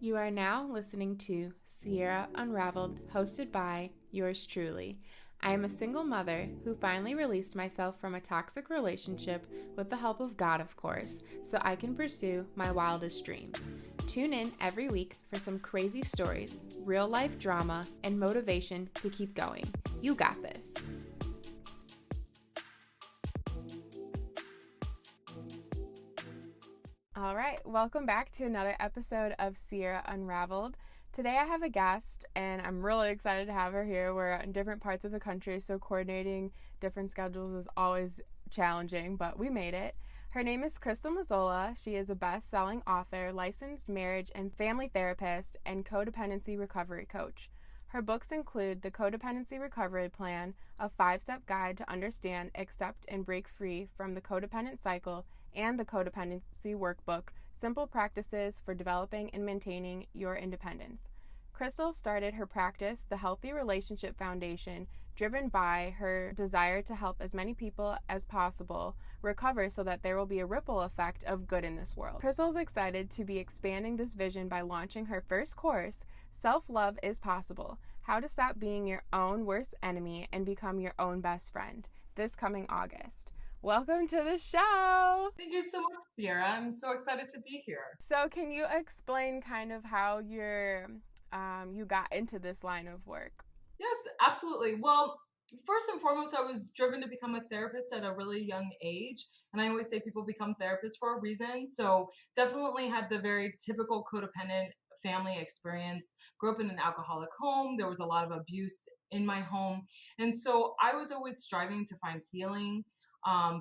You are now listening to Sierra Unraveled, hosted by yours truly. I am a single mother who finally released myself from a toxic relationship with the help of God, of course, so I can pursue my wildest dreams. Tune in every week for some crazy stories, real life drama, and motivation to keep going. You got this. All right, welcome back to another episode of Sierra Unraveled. Today I have a guest, and I'm really excited to have her here. We're in different parts of the country, so coordinating different schedules is always challenging, but we made it. Her name is Krystal Mazzola. She is a best-selling author, licensed marriage and family therapist, and codependency recovery coach. Her books include The Codependency Recovery Plan, a 5-step guide to understand, accept, and break free from the codependent cycle, and the Codependency Workbook, Simple Practices for Developing and Maintaining Your Independence. Krystal started her practice, the Healthy Relationship Foundation, driven by her desire to help as many people as possible recover so that there will be a ripple effect of good in this world. Krystal is excited to be expanding this vision by launching her first course, Self-Love is Possible, How to Stop Being Your Own Worst Enemy and Become Your Own Best Friend, this coming August. Welcome to the show! Thank you so much, Sierra. I'm so excited to be here. So can you explain kind of how you got into this line of work? Yes, absolutely. Well, first and foremost, I was driven to become a therapist at a really young age. And I always say people become therapists for a reason. So definitely had the very typical codependent family experience. Grew up in an alcoholic home. There was a lot of abuse in my home. And so I was always striving to find healing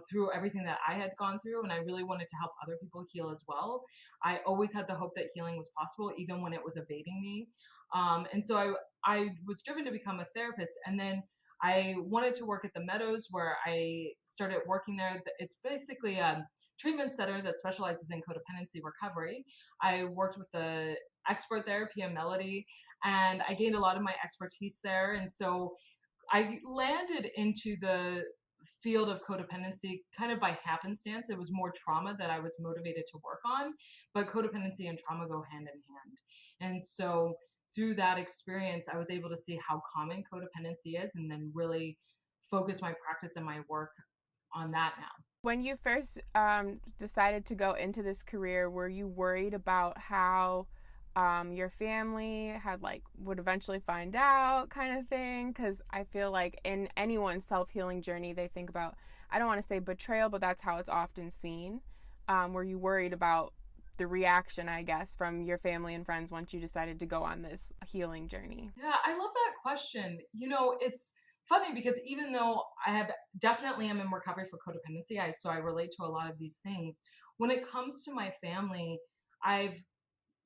through everything that I had gone through. And I really wanted to help other people heal as well. I always had the hope that healing was possible, even when it was evading me. And so I was driven to become a therapist. And then I wanted to work at the Meadows, where I started working there. It's basically a treatment center that specializes in codependency recovery. I worked with the expert there, PM Melody, and I gained a lot of my expertise there. And so I landed into the field of codependency kind of by happenstance. It was more trauma that I was motivated to work on, but codependency and trauma go hand in hand. And so through that experience, I was able to see how common codependency is and then really focus my practice and my work on that now. When you first decided to go into this career, were you worried about how your family had would eventually find out kind of thing? Because I feel like in anyone's self-healing journey, they think about, I don't want to say betrayal, but that's how it's often seen. Were you worried about the reaction, I guess, from your family and friends once you decided to go on this healing journey? Yeah, I love that question. It's funny because even though I have definitely am in recovery for codependency, so I relate to a lot of these things. When it comes to my family, I've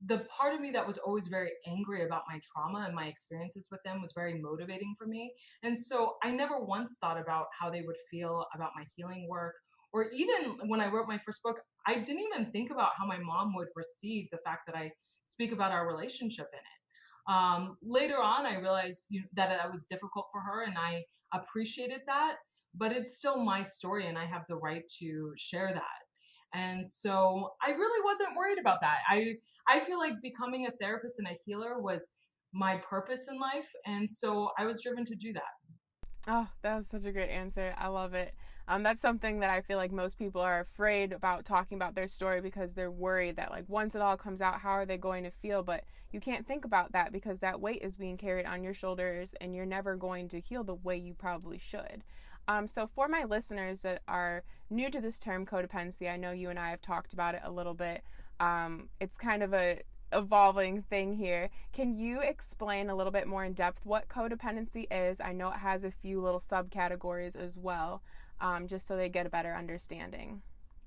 the part of me that was always very angry about my trauma and my experiences with them was very motivating for me. And so I never once thought about how they would feel about my healing work. Or even when I wrote my first book, I didn't even think about how my mom would receive the fact that I speak about our relationship in it. Later on, I realized that it was difficult for her, and I appreciated that. But it's still my story, and I have the right to share that. And so I really wasn't worried about that. I feel like becoming a therapist and a healer was my purpose in life, and so I was driven to do that. Oh, that was such a great answer. I love it. That's something that I feel like most people are afraid about talking about their story because they're worried that once it all comes out, how are they going to feel? But you can't think about that because that weight is being carried on your shoulders and you're never going to heal the way you probably should. So for my listeners that are new to this term codependency, I know you and I have talked about it a little bit. It's kind of a evolving thing here. Can you explain a little bit more in depth what codependency is? I know it has a few little subcategories as well, just so they get a better understanding.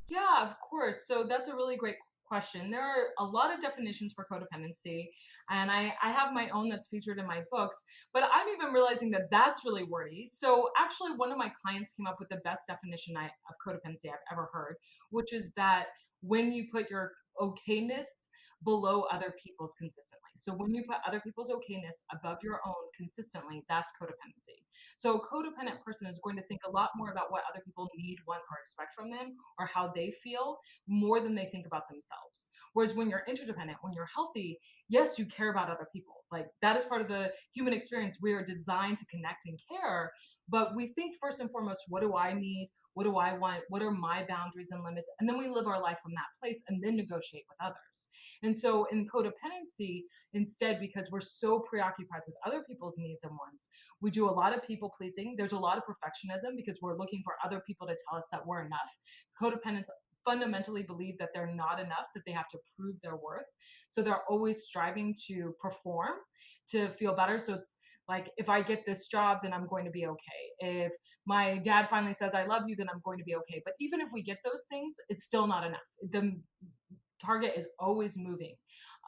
Yeah, of course. So that's a really great question. There are a lot of definitions for codependency, and I have my own that's featured in my books, but I'm even realizing that that's really wordy. So actually, one of my clients came up with the best definition of codependency I've ever heard, which is that when you put your okayness below other people's consistently. So when you put other people's okayness above your own consistently, that's codependency. So a codependent person is going to think a lot more about what other people need, want, or expect from them, or how they feel, more than they think about themselves. Whereas when you're interdependent, when you're healthy, yes, you care about other people. Like that is part of the human experience. We are designed to connect and care, but we think first and foremost, what do I need? What do I want? What are my boundaries and limits? And then we live our life from that place and then negotiate with others. And so in codependency, instead, because we're so preoccupied with other people's needs and wants, we do a lot of people pleasing. There's a lot of perfectionism because we're looking for other people to tell us that we're enough. Codependents fundamentally believe that they're not enough, that they have to prove their worth. So they're always striving to perform to feel better. So it's like, if I get this job, then I'm going to be okay. If my dad finally says I love you, then I'm going to be okay. But even if we get those things, it's still not enough. The target is always moving.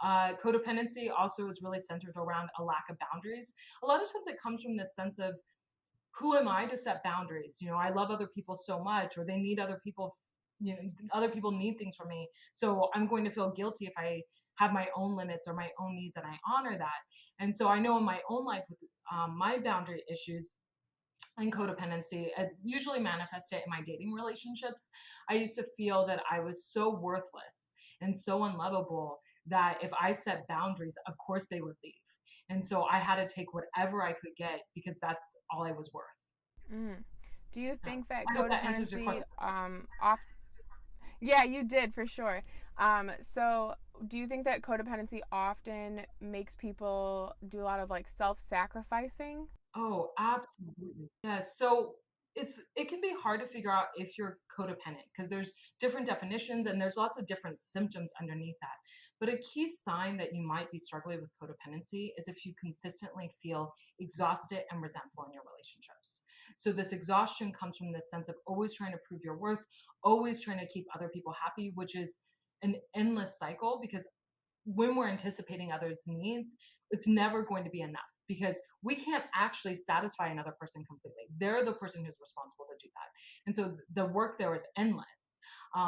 Codependency also is really centered around a lack of boundaries. A lot of times it comes from this sense of, who am I to set boundaries? You know, I love other people so much, or they need other people, you know, other people need things from me. So I'm going to feel guilty if I have my own limits or my own needs and I honor that. And so I know in my own life with my boundary issues and codependency, it usually manifested in my dating relationships. I used to feel that I was so worthless and so unlovable that if I set boundaries, of course they would leave. And so I had to take whatever I could get because that's all I was worth. Mm. Do you Yeah. think that I hope that answers your codependency question. off yeah, you did for sure. So do you think that codependency often makes people do a lot of like self-sacrificing? Oh, absolutely. Yeah. So it can be hard to figure out if you're codependent because there's different definitions and there's lots of different symptoms underneath that. But a key sign that you might be struggling with codependency is if you consistently feel exhausted and resentful in your relationships. So this exhaustion comes from this sense of always trying to prove your worth, always trying to keep other people happy, which is an endless cycle because when we're anticipating others' needs, it's never going to be enough because we can't actually satisfy another person completely. They're the person who's responsible to do that. And so the work there is endless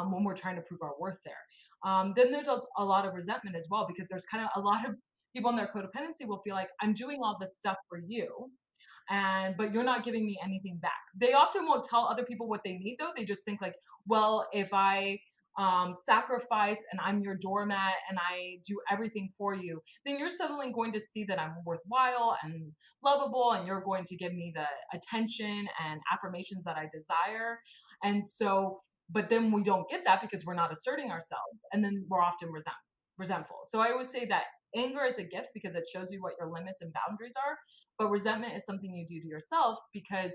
when we're trying to prove our worth there. Then there's also a lot of resentment as well because there's kind of a lot of people in their codependency will feel like, I'm doing all this stuff for you, and but you're not giving me anything back. They often won't tell other people what they need though. They just think like, well, if I sacrifice and I'm your doormat and I do everything for you, then you're suddenly going to see that I'm worthwhile and lovable, and you're going to give me the attention and affirmations that I desire. And so, but then we don't get that because we're not asserting ourselves, and then we're often resentful. So I always say that anger is a gift because it shows you what your limits and boundaries are, but resentment is something you do to yourself because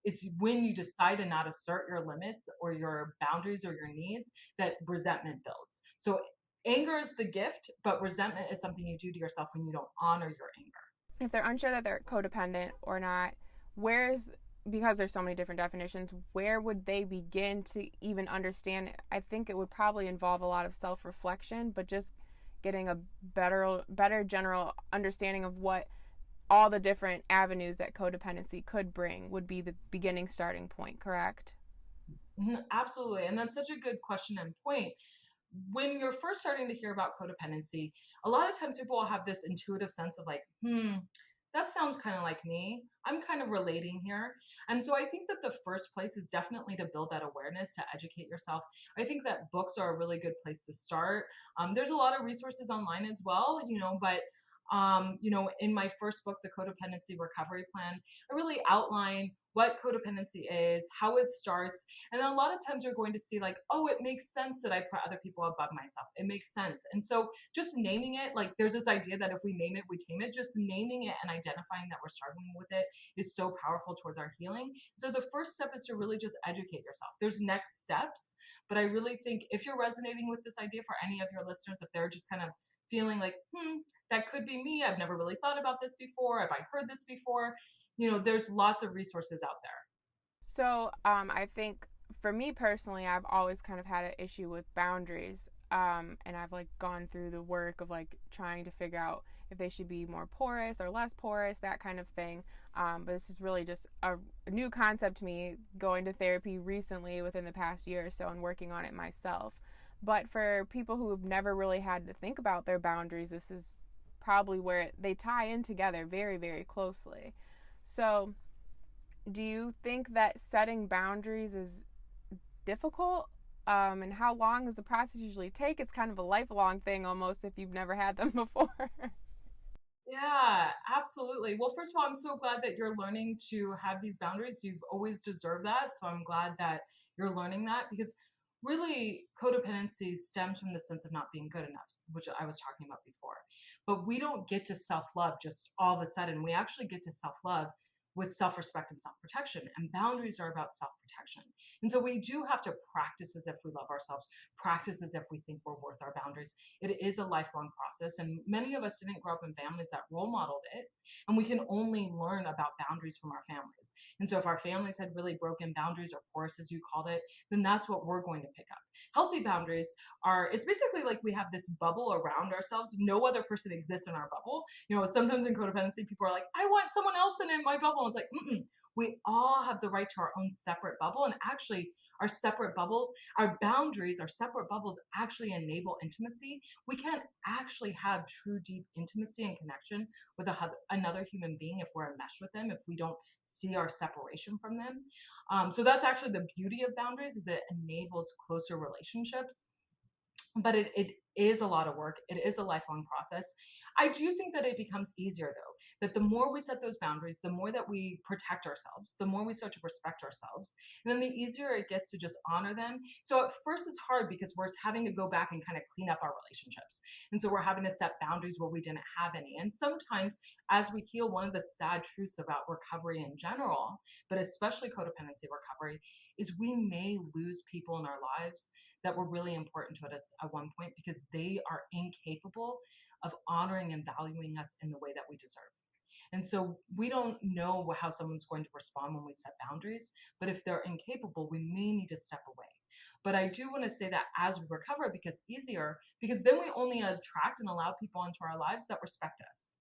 it's when you decide to not assert your limits or your boundaries or your needs that resentment builds. So anger is the gift, but resentment is something you do to yourself when you don't honor your anger. If they're unsure that they're codependent or not, where's because there's so many different definitions, where would they begin to even understand? I think it would probably involve a lot of self-reflection, but just getting a better general understanding of what all the different avenues that codependency could bring would be the beginning starting point, correct? Absolutely. And that's such a good question and point. When you're first starting to hear about codependency, a lot of times people will have this intuitive sense of like, that sounds kind of like me. I'm kind of relating here. And so I think that the first place is definitely to build that awareness, to educate yourself. I think that books are a really good place to start. There's a lot of resources online as well, but in my first book, The Codependency Recovery Plan, I really outline what codependency is, how it starts, and then a lot of times you're going to see like, oh, it makes sense that I put other people above myself. It makes sense. And so just naming it, like there's this idea that if we name it, we tame it. Just naming it and identifying that we're struggling with it is so powerful towards our healing. So the first step is to really just educate yourself. There's next steps, but I really think if you're resonating with this idea for any of your listeners, if they're just kind of feeling like, that could be me. I've never really thought about this before. Have I heard this before? There's lots of resources out there. So I think for me personally, I've always kind of had an issue with boundaries. And I've like gone through the work of like trying to figure out if they should be more porous or less porous, that kind of thing. But this is really just a new concept to me, going to therapy recently within the past year or so and working on it myself. But for people who have never really had to think about their boundaries, this is probably where they tie in together very, very closely. So, do you think that setting boundaries is difficult? And how long does the process usually take? It's kind of a lifelong thing almost if you've never had them before. Yeah, absolutely. Well, first of all, I'm so glad that you're learning to have these boundaries. You've always deserved that. So I'm glad that you're learning that, because really codependency stems from the sense of not being good enough, which I was talking about before. But we don't get to self love just all of a sudden. We actually get to self love with self respect and self protection. And boundaries are about self protection. And so we do have to practice as if we love ourselves, practice as if we think we're worth our boundaries. It is a lifelong process, and many of us didn't grow up in families that role modeled it, and we can only learn about boundaries from our families. And so if our families had really broken boundaries, or porous as you called it, then that's what we're going to pick up. Healthy boundaries are, it's basically like we have this bubble around ourselves. No other person exists in our bubble. Sometimes in codependency people are like, I want someone else in my bubble. And it's like, mm-mm. We all have the right to our own separate bubble, and actually our separate bubbles, our boundaries, our separate bubbles actually enable intimacy. We can't actually have true deep intimacy and connection with another human being if we're enmeshed with them, if we don't see our separation from them. So that's actually the beauty of boundaries, is it enables closer relationships. But it is a lot of work. It is a lifelong process. I do think that it becomes easier, though, that the more we set those boundaries, the more that we protect ourselves, the more we start to respect ourselves, and then the easier it gets to just honor them. So at first it's hard because we're having to go back and kind of clean up our relationships, and so we're having to set boundaries where we didn't have any. And sometimes as we heal, one of the sad truths about recovery in general, but especially codependency recovery, is we may lose people in our lives that were really important to us at one point, because they are incapable of honoring and valuing us in the way that we deserve. And so we don't know how someone's going to respond when we set boundaries, but if they're incapable, we may need to step away. But I do want to say that as we recover, it becomes easier, because then we only attract and allow people into our lives that respect us.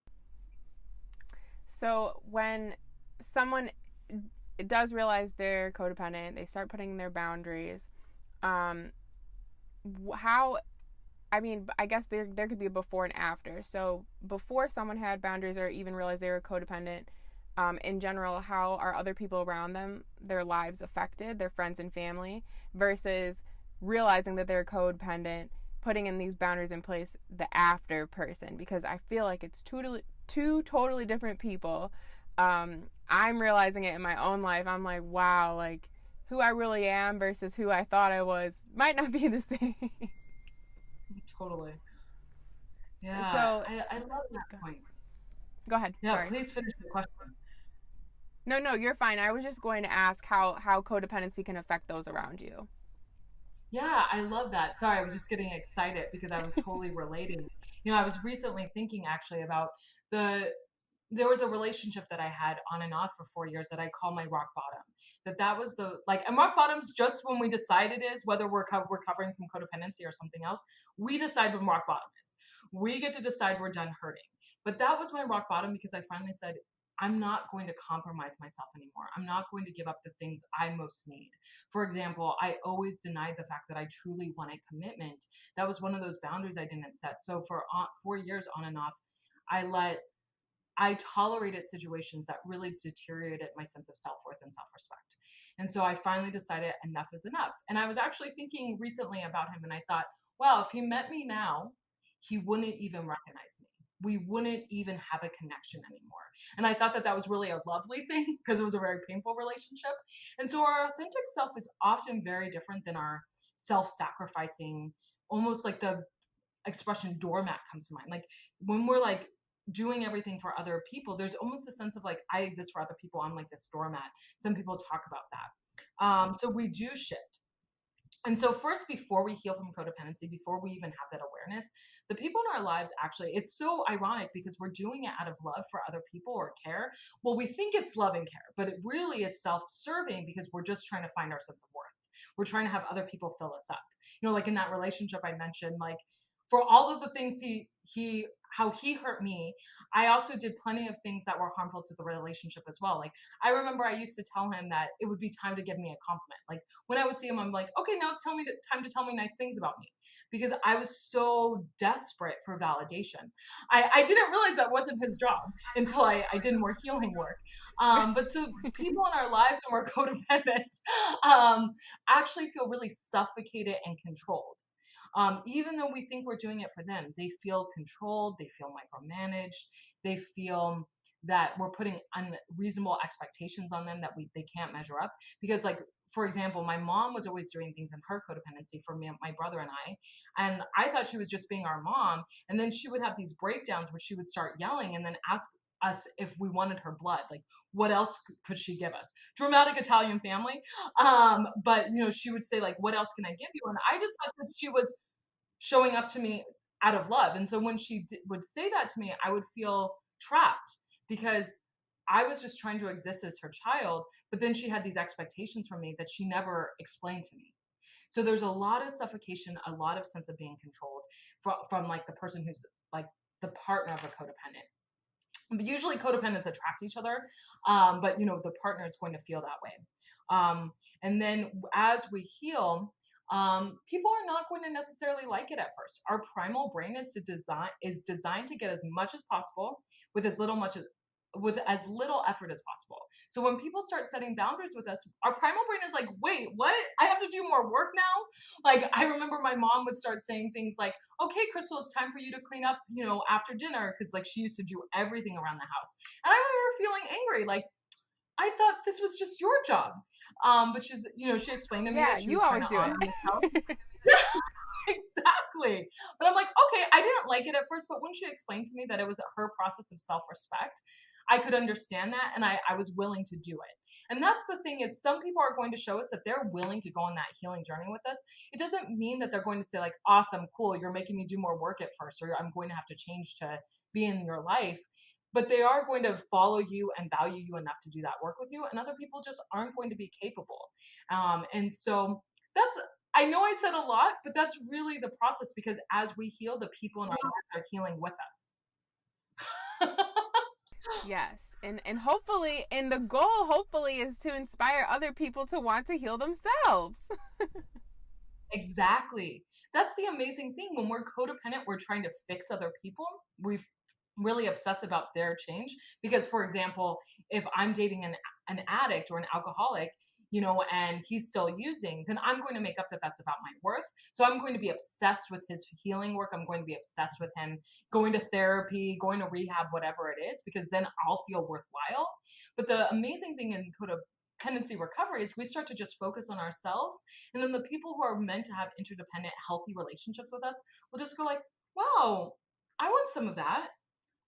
So, when someone does realize they're codependent, they start putting their boundaries. Um, how I mean, I guess there could be a before and after. So before someone had boundaries or even realized they were codependent, in general, how are other people around them, their lives affected, their friends and family, versus realizing that they're codependent, putting in these boundaries in place, the after person? Because I feel like it's two totally different people. I'm realizing it in my own life. I'm like, wow, like who I really am versus who I thought I was might not be the same. Totally. Yeah, So I love that point. go ahead. Yeah, Sorry. please finish the question. No, no, you're fine. I was just going to ask how codependency can affect those around you. Yeah, I love that. Sorry, I was just getting excited because I was totally relating. I was recently thinking actually about the there was a relationship that I had on and off for 4 years that I call my rock bottom. That was the like, and rock bottom's just when we decide it is, whether we're recovering from codependency or something else. We decide when rock bottom is. We get to decide we're done hurting. But that was my rock bottom, because I finally said, I'm not going to compromise myself anymore. I'm not going to give up the things I most need. For example, I always denied the fact that I truly wanted commitment. That was one of those boundaries I didn't set. So for 4 years on and off, I tolerated situations that really deteriorated my sense of self worth and self respect. And so I finally decided enough is enough. And I was actually thinking recently about him, and I thought, wow, if he met me now, he wouldn't even recognize me. We wouldn't even have a connection anymore. And I thought that that was really a lovely thing, because it was a very painful relationship. And so our authentic self is often very different than our self sacrificing, almost like the expression doormat comes to mind. Like when we're like doing everything for other people, there's almost a sense of like, I exist for other people. I'm like this doormat. Some people talk about that. So we do shift. And so first, before we heal from codependency, before we even have that awareness, the people in our lives, actually, it's so ironic because we're doing it out of love for other people or care. Well, we think it's love and care, but it's self-serving, because we're just trying to find our sense of worth. We're trying to have other people fill us up. Like in that relationship I mentioned, like for all of the things he how he hurt me, I also did plenty of things that were harmful to the relationship as well. Like I remember I used to tell him that it would be time to give me a compliment. Like when I would see him, I'm like, okay, now it's time to tell me nice things about me, because I was so desperate for validation. I didn't realize that wasn't his job until I did more healing work. But so people in our lives when we're codependent actually feel really suffocated and controlled. Even though we think we're doing it for them, they feel controlled, they feel micromanaged, they feel that we're putting unreasonable expectations on them that they can't measure up. Because, like, for example, my mom was always doing things in her codependency for me, my brother and I thought she was just being our mom. And then she would have these breakdowns where she would start yelling and then ask us if we wanted her blood. Like, what else could she give us? Dramatic Italian family. But she would say, like, what else can I give you? And I just thought that she was showing up to me out of love. And so when she would say that to me, I would feel trapped because I was just trying to exist as her child. But then she had these expectations from me that she never explained to me. So there's a lot of suffocation, a lot of sense of being controlled from like the person who's like the partner of a codependent. But usually codependents attract each other, but the partner is going to feel that way. And then as we heal, people are not going to necessarily like it at first. Our primal brain is designed to get as much as possible with with as little effort as possible. So when people start setting boundaries with us, our primal brain is like, wait, what? I have to do more work now? Like, I remember my mom would start saying things like, okay, Krystal, it's time for you to clean up, after dinner. Cause like she used to do everything around the house. And I remember feeling angry. Like, I thought this was just your job. But she explained to me Yeah, that she you was trying always to do honor it. myself. Exactly. But I'm like, okay, I didn't like it at first, but when she explained to me that it was her process of self-respect, I could understand that and I was willing to do it. And that's the thing is some people are going to show us that they're willing to go on that healing journey with us. It doesn't mean that they're going to say like, awesome, cool, you're making me do more work at first, or I'm going to have to change to be in your life. But they are going to follow you and value you enough to do that work with you. And other people just aren't going to be capable. And so that's I know I said a lot, but that's really the process because as we heal, the people in our lives are healing with us. Yes. And hopefully, and the goal hopefully is to inspire other people to want to heal themselves. Exactly. That's the amazing thing. When we're codependent, we're trying to fix other people. We really obsess about their change. Because, for example, if I'm dating an addict or an alcoholic, and he's still using, then I'm going to make up that that's about my worth. So I'm going to be obsessed with his healing work. I'm going to be obsessed with him going to therapy, going to rehab, whatever it is, because then I'll feel worthwhile. But the amazing thing in codependency recovery is we start to just focus on ourselves. And then the people who are meant to have interdependent, healthy relationships with us will just go like, wow, I want some of that.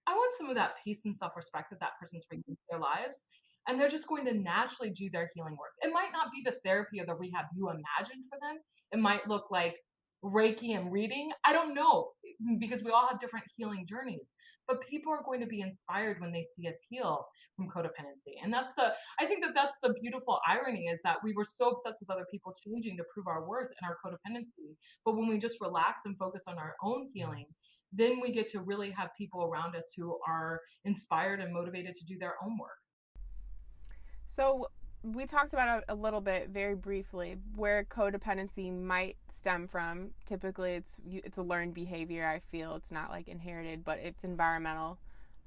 I want some of that peace and self respect that that person's bringing into their lives. And they're just going to naturally do their healing work. It might not be the therapy or the rehab you imagined for them. It might look like Reiki and reading. I don't know because we all have different healing journeys. But people are going to be inspired when they see us heal from codependency. And I think that that's the beautiful irony is that we were so obsessed with other people changing to prove our worth and our codependency. But when we just relax and focus on our own healing, then we get to really have people around us who are inspired and motivated to do their own work. So, we talked about little bit very briefly where codependency might stem from. Typically, it's a learned behavior. I feel it's not like inherited, but it's environmental.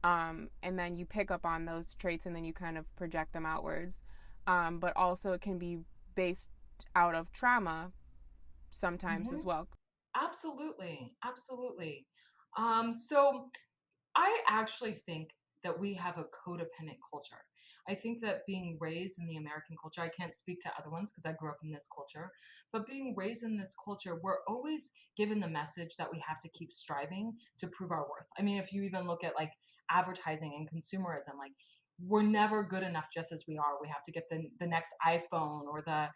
And then you pick up on those traits and then you kind of project them outwards. But also, it can be based out of trauma sometimes Hmm. as well. Absolutely. Absolutely. So I actually think that we have a codependent culture. I think that being raised in the American culture, I can't speak to other ones because I grew up in this culture, but being raised in this culture, we're always given the message that we have to keep striving to prove our worth. I mean, if you even look at like advertising and consumerism, like we're never good enough just as we are. We have to get the next iPhone or the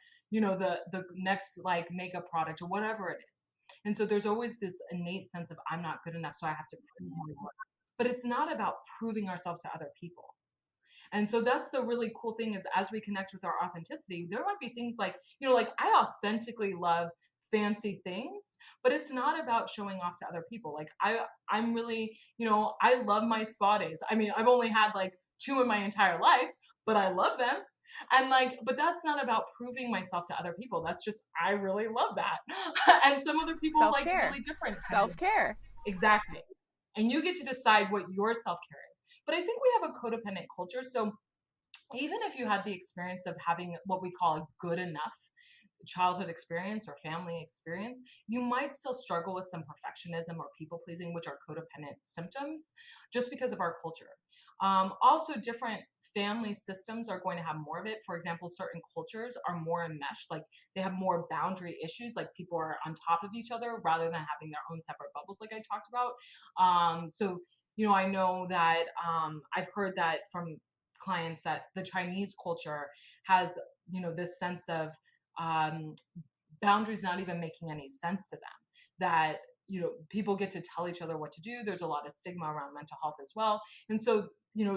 next like makeup product or whatever it is. And so there's always this innate sense of I'm not good enough, so I have to prove my worth. But it's not about proving ourselves to other people. And so that's the really cool thing is as we connect with our authenticity, there might be things like, like I authentically love fancy things, but it's not about showing off to other people. Like I'm really, I love my spa days. I mean, I've only had like two in my entire life, but I love them. And like, but that's not about proving myself to other people. That's just, I really love that. And some other people Self like care. really different kinds of, Self care. exactly. And you get to decide what your self care is. But I think we have a codependent culture. So even if you had the experience of having what we call a good enough childhood experience or family experience, you might still struggle with some perfectionism or people pleasing, which are codependent symptoms, just because of our culture. Also, different family systems are going to have more of it. For example, certain cultures are more enmeshed, like they have more boundary issues, like people are on top of each other rather than having their own separate bubbles, like I talked about. So, I know that I've heard that from clients that the Chinese culture has, this sense of um, boundaries not even making any sense to them. That people get to tell each other what to do. There's a lot of stigma around mental health as well, and so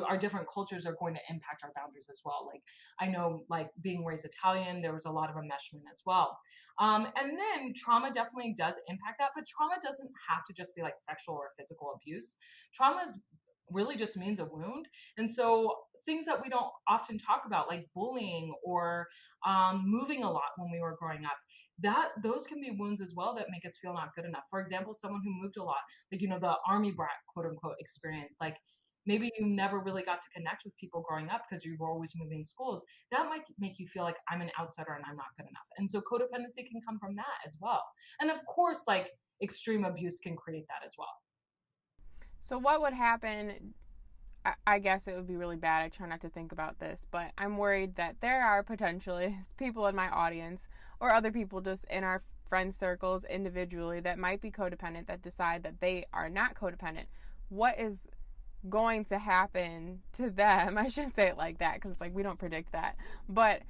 our different cultures are going to impact our boundaries as well. Like I know, like being raised Italian, there was a lot of enmeshment as well. And then trauma definitely does impact that, but trauma doesn't have to just be like sexual or physical abuse. Trauma is really just means a wound. And so things that we don't often talk about, like bullying or moving a lot when we were growing up, that those can be wounds as well that make us feel not good enough. For example, someone who moved a lot, like the army brat quote unquote experience, like maybe you never really got to connect with people growing up because you were always moving schools. That might make you feel like I'm an outsider and I'm not good enough. And so codependency can come from that as well. And of course, like extreme abuse can create that as well. So, what would happen? I guess it would be really bad. I try not to think about this, but I'm worried that there are potentially people in my audience or other people just in our friend circles individually that might be codependent that decide that they are not codependent. What is going to happen to them? I shouldn't say it like that because it's like we don't predict that. But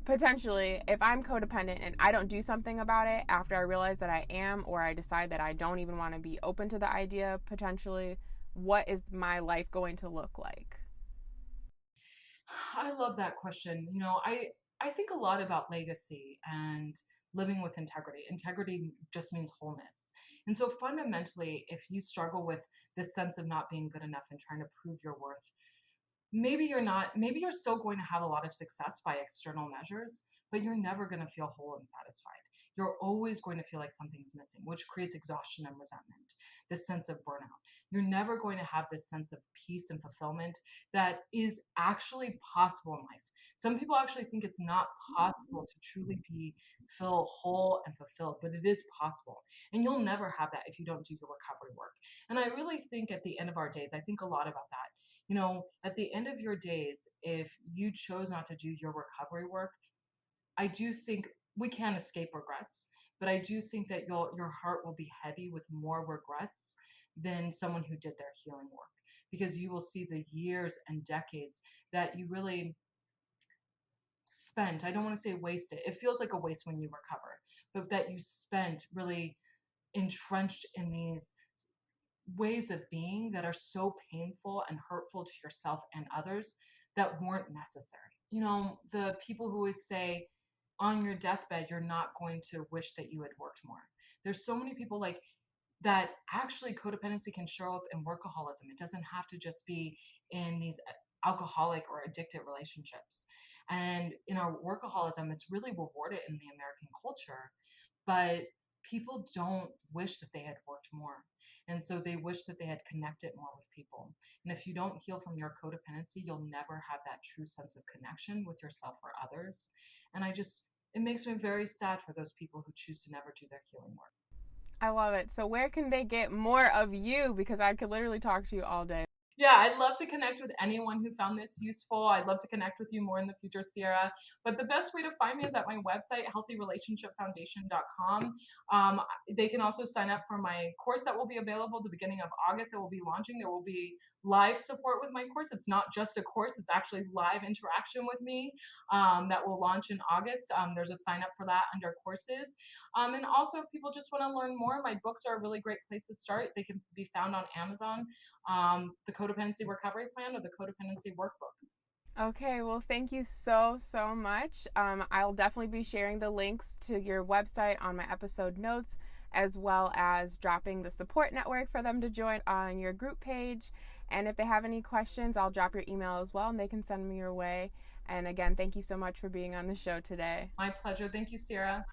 potentially, if I'm codependent and I don't do something about it after I realize that I am, or I decide that I don't even want to be open to the idea, potentially, what is my life going to look like? I love that question. I think a lot about legacy and living with integrity. Integrity just means wholeness. And so fundamentally, if you struggle with this sense of not being good enough and trying to prove your worth, maybe you're still going to have a lot of success by external measures, but you're never going to feel whole and satisfied. You're always going to feel like something's missing, which creates exhaustion and resentment, this sense of burnout. You're never going to have this sense of peace and fulfillment that is actually possible in life. Some people actually think it's not possible to truly feel whole and fulfilled, but it is possible. And you'll never have that if you don't do your recovery work. And I really think at the end of our days, I think a lot about that. At the end of your days, if you chose not to do your recovery work, I do think we can't escape regrets, but I do think that your heart will be heavy with more regrets than someone who did their healing work, because you will see the years and decades that you really spent. I don't want to say wasted. It feels like a waste when you recover, but that you spent really entrenched in these ways of being that are so painful and hurtful to yourself and others that weren't necessary. The people who always say on your deathbed, you're not going to wish that you had worked more. There's so many people like that. Actually, codependency can show up in workaholism. It doesn't have to just be in these alcoholic or addicted relationships. And in our workaholism, it's really rewarded in the American culture, but people don't wish that they had worked more. And so they wish that they had connected more with people. And if you don't heal from your codependency, you'll never have that true sense of connection with yourself or others. And it makes me very sad for those people who choose to never do their healing work. I love it. So, where can they get more of you? Because I could literally talk to you all day. Yeah, I'd love to connect with anyone who found this useful. I'd love to connect with you more in the future, Sierra. But the best way to find me is at my website, healthyrelationshipfoundation.com. Um, they can also sign up for my course that will be available at the beginning of August. It will be launching. There will be live support with my course. It's not just a course, it's actually live interaction with me that will launch in August. There's a sign up for that under courses. And also, if people just want to learn more, my books are a really great place to start. They can be found on Amazon, the Codependency Recovery Plan or the Codependency Workbook. Okay, well, thank you so much. I'll definitely be sharing the links to your website on my episode notes, as well as dropping the support network for them to join on your group page. And if they have any questions, I'll drop your email as well and they can send me your way. And again, thank you so much for being on the show today. My pleasure. Thank you, Sierra.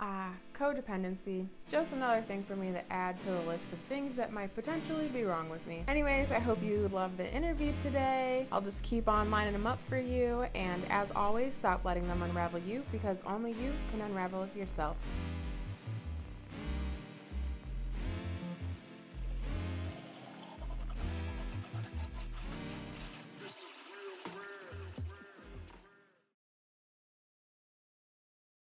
Codependency. Just another thing for me to add to the list of things that might potentially be wrong with me. Anyways, I hope you loved the interview today. I'll just keep on lining them up for you. And as always, stop letting them unravel you because only you can unravel yourself.